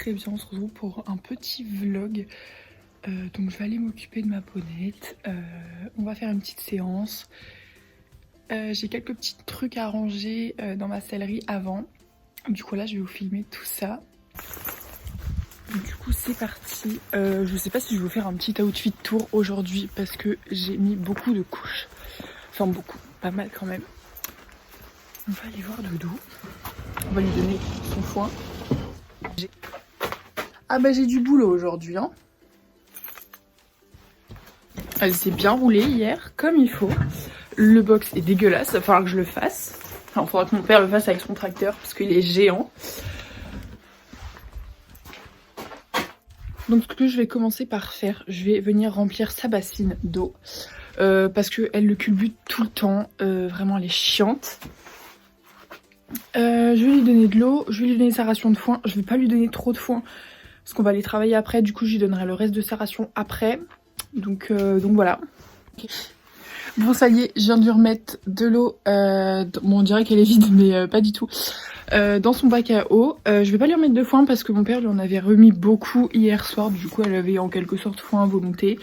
très bien, on se retrouve pour un petit vlog. Donc je vais aller m'occuper de ma ponette. On va faire une petite séance. J'ai quelques petits trucs à ranger dans ma sellerie avant. Du coup là je vais vous filmer tout ça. Du coup c'est parti. Je sais pas si je vais vous faire un petit outfit tour aujourd'hui parce que j'ai mis beaucoup de couches. Enfin beaucoup, pas mal quand même. On va aller voir Doudou. On va lui donner son foin. Ah bah j'ai du boulot aujourd'hui hein. Elle s'est bien roulée hier, comme il faut. Le box est dégueulasse, il va falloir que je le fasse. Enfin, il faudra que mon père le fasse avec son tracteur parce qu'il est géant. Donc ce que je vais commencer par faire, je vais venir remplir sa bassine d'eau. Parce qu'elle le culbute tout le temps, vraiment elle est chiante. Je vais lui donner de l'eau, je vais lui donner sa ration de foin. Je vais pas lui donner trop de foin parce qu'on va aller travailler après, du coup je lui donnerai le reste de sa ration après. Donc voilà. Bon ça y est, je viens de lui remettre de l'eau, bon on dirait qu'elle est vide mais pas du tout, dans son bac à eau. Je vais pas lui remettre de foin parce que mon père lui en avait remis beaucoup hier soir, du coup elle avait en quelque sorte foin à volonté.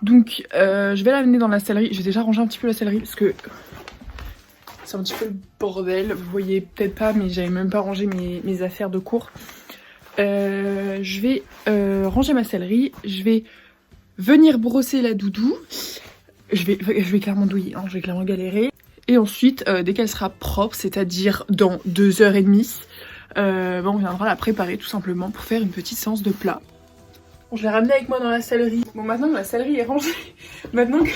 Donc je vais l'amener dans la sellerie, je vais déjà ranger un petit peu la sellerie parce que c'est un petit peu le bordel, vous voyez peut-être pas mais j'avais même pas rangé mes affaires de cours. Je vais ranger ma sellerie, je vais venir brosser la Doudou. Je vais clairement douiller, hein, je vais clairement galérer. Et ensuite, dès qu'elle sera propre, c'est-à-dire dans 2h30, on viendra la préparer tout simplement pour faire une petite séance de plat. Bon, je l'ai ramenée avec moi dans la sellerie. Bon, maintenant que la sellerie est rangée, maintenant que...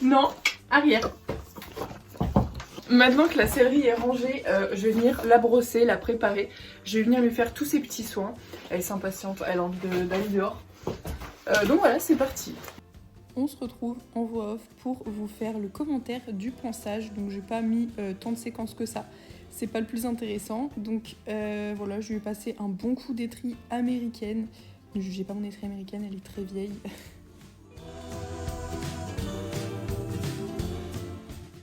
Non, arrière. Maintenant que la sellerie est rangée, je vais venir la brosser, la préparer. Je vais venir lui faire tous ses petits soins. Elle s'impatiente, elle a envie d'aller dehors. Donc voilà, c'est parti. On se retrouve en voix off pour vous faire le commentaire du ponçage. Donc j'ai pas mis tant de séquences que ça. C'est pas le plus intéressant. Donc voilà, je vais passer un bon coup d'étrie américaine. Ne jugez pas mon étrie américaine, elle est très vieille.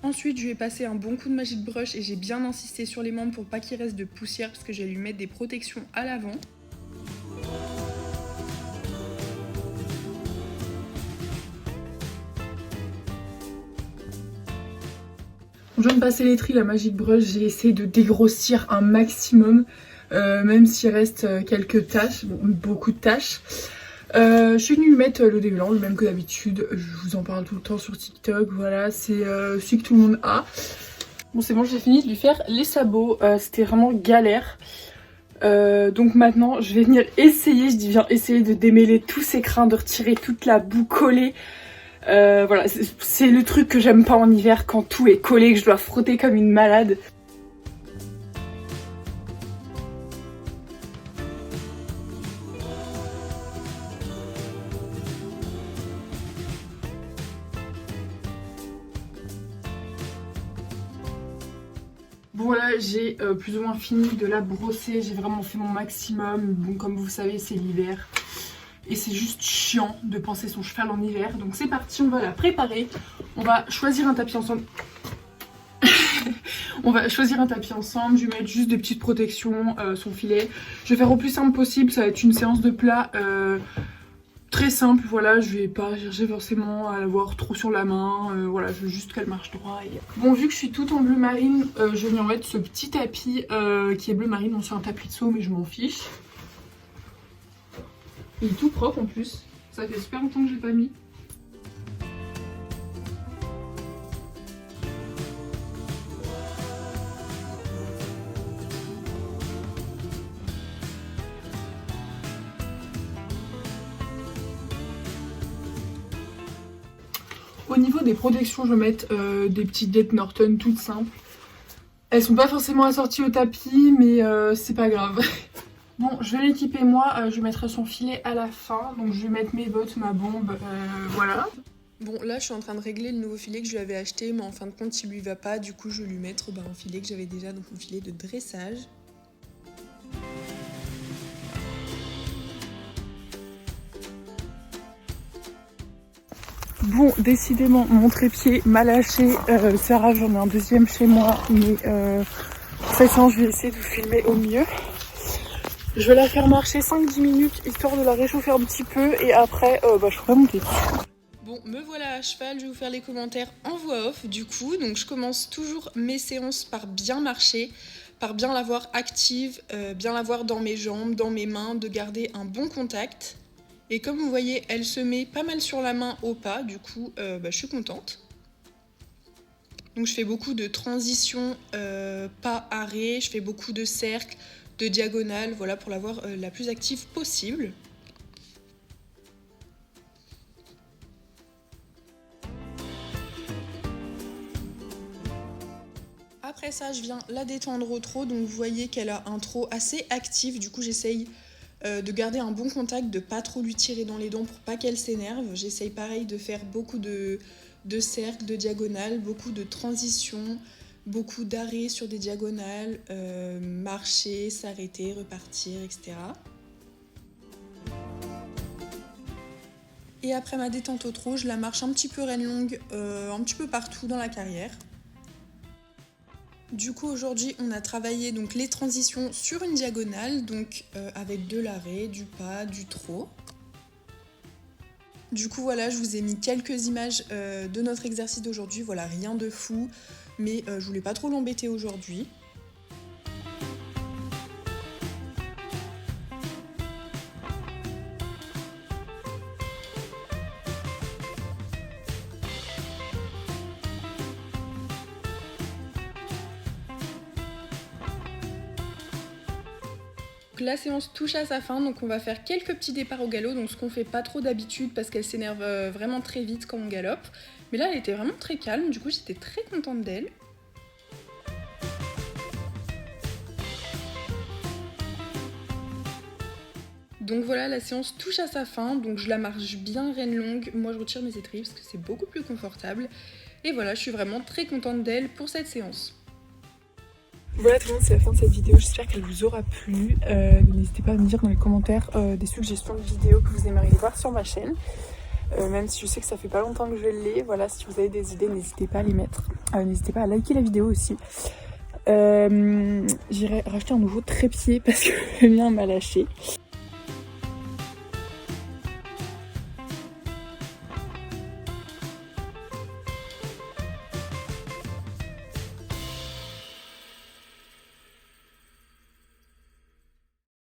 Ensuite, je vais passer un bon coup de Magic Brush et j'ai bien insisté sur les membres pour pas qu'il reste de poussière parce que je vais lui mettre des protections à l'avant. Je viens de passer l'étrie, la Magic Brush, j'ai essayé de dégrossir un maximum, même s'il reste quelques taches, bon, beaucoup de taches. Je suis venue lui mettre le dégueulant, le même que d'habitude, je vous en parle tout le temps sur TikTok, voilà, c'est celui que tout le monde a. Bon c'est bon, j'ai fini de lui faire les sabots, c'était vraiment galère. Donc maintenant je vais venir essayer, je dis bien essayer de démêler tous ces crins, de retirer toute la boue collée. Voilà, c'est le truc que j'aime pas en hiver quand tout est collé, que je dois frotter comme une malade. Bon voilà, j'ai plus ou moins fini de la brosser, j'ai vraiment fait mon maximum. Bon comme vous savez c'est l'hiver. Et c'est juste chiant de penser son cheval en hiver. Donc c'est parti, on va la préparer. On va choisir un tapis ensemble. On va choisir un tapis ensemble. Je vais mettre juste des petites protections, son filet. Je vais faire au plus simple possible. Ça va être une séance de plat très simple. Voilà, je vais pas chercher forcément à l'avoir trop sur la main. Voilà, je veux juste qu'elle marche droit. Bon, vu que je suis toute en bleu marine, je vais lui en mettre ce petit tapis qui est bleu marine. Bon, c'est un tapis de saut, mais je m'en fiche. Il est tout propre en plus, ça fait super longtemps que j'ai pas mis. Au niveau des protections, je vais mettre des petites Dead Norton toutes simples. Elles sont pas forcément assorties au tapis, mais c'est pas grave. Bon, je vais l'équiper moi, je mettrai son filet à la fin, donc je vais mettre mes bottes, ma bombe, voilà. Bon, là je suis en train de régler le nouveau filet que je lui avais acheté, mais en fin de compte il lui va pas, du coup je vais lui mettre un filet que j'avais déjà, donc un filet de dressage. Bon, décidément, mon trépied m'a lâché, c'est rare, j'en ai un deuxième chez moi, mais de toute façon je vais essayer de vous filmer au mieux. Je vais la faire marcher 5-10 minutes histoire de la réchauffer un petit peu et après je ferai monter. Bon, me voilà à cheval, je vais vous faire les commentaires en voix off du coup. Donc je commence toujours mes séances par bien marcher, par bien l'avoir active, bien l'avoir dans mes jambes, dans mes mains, de garder un bon contact. Et comme vous voyez, elle se met pas mal sur la main au pas, du coup je suis contente. Donc je fais beaucoup de transitions pas-arrêt, je fais beaucoup de cercles, de diagonales, voilà, pour l'avoir la plus active possible. Après ça, je viens la détendre au trot, donc vous voyez qu'elle a un trot assez actif, du coup j'essaye de garder un bon contact, de pas trop lui tirer dans les dents pour pas qu'elle s'énerve. J'essaye pareil de faire beaucoup de cercles, de diagonales, beaucoup de transitions, beaucoup d'arrêts sur des diagonales, marcher, s'arrêter, repartir, etc. Et après ma détente au trot, je la marche un petit peu reine longue, un petit peu partout dans la carrière. Du coup aujourd'hui on a travaillé donc les transitions sur une diagonale, donc avec de l'arrêt, du pas, du trot. Du coup voilà, je vous ai mis quelques images de notre exercice d'aujourd'hui, voilà, rien de fou, mais je voulais pas trop l'embêter aujourd'hui. La séance touche à sa fin, donc on va faire quelques petits départs au galop, donc ce qu'on fait pas trop d'habitude parce qu'elle s'énerve vraiment très vite quand on galope. Mais là elle était vraiment très calme, du coup j'étais très contente d'elle. Donc voilà, la séance touche à sa fin, donc je la marche bien reine longue. Moi je retire mes étriers parce que c'est beaucoup plus confortable. Et voilà, je suis vraiment très contente d'elle pour cette séance. Voilà tout le monde, c'est la fin de cette vidéo, j'espère qu'elle vous aura plu. N'hésitez pas à me dire dans les commentaires des suggestions de vidéos que vous aimeriez voir sur ma chaîne. Même si je sais que ça fait pas longtemps que je l'ai, voilà, si vous avez des idées, n'hésitez pas à les mettre. N'hésitez pas à liker la vidéo aussi. J'irai racheter un nouveau trépied parce que le mien m'a lâché.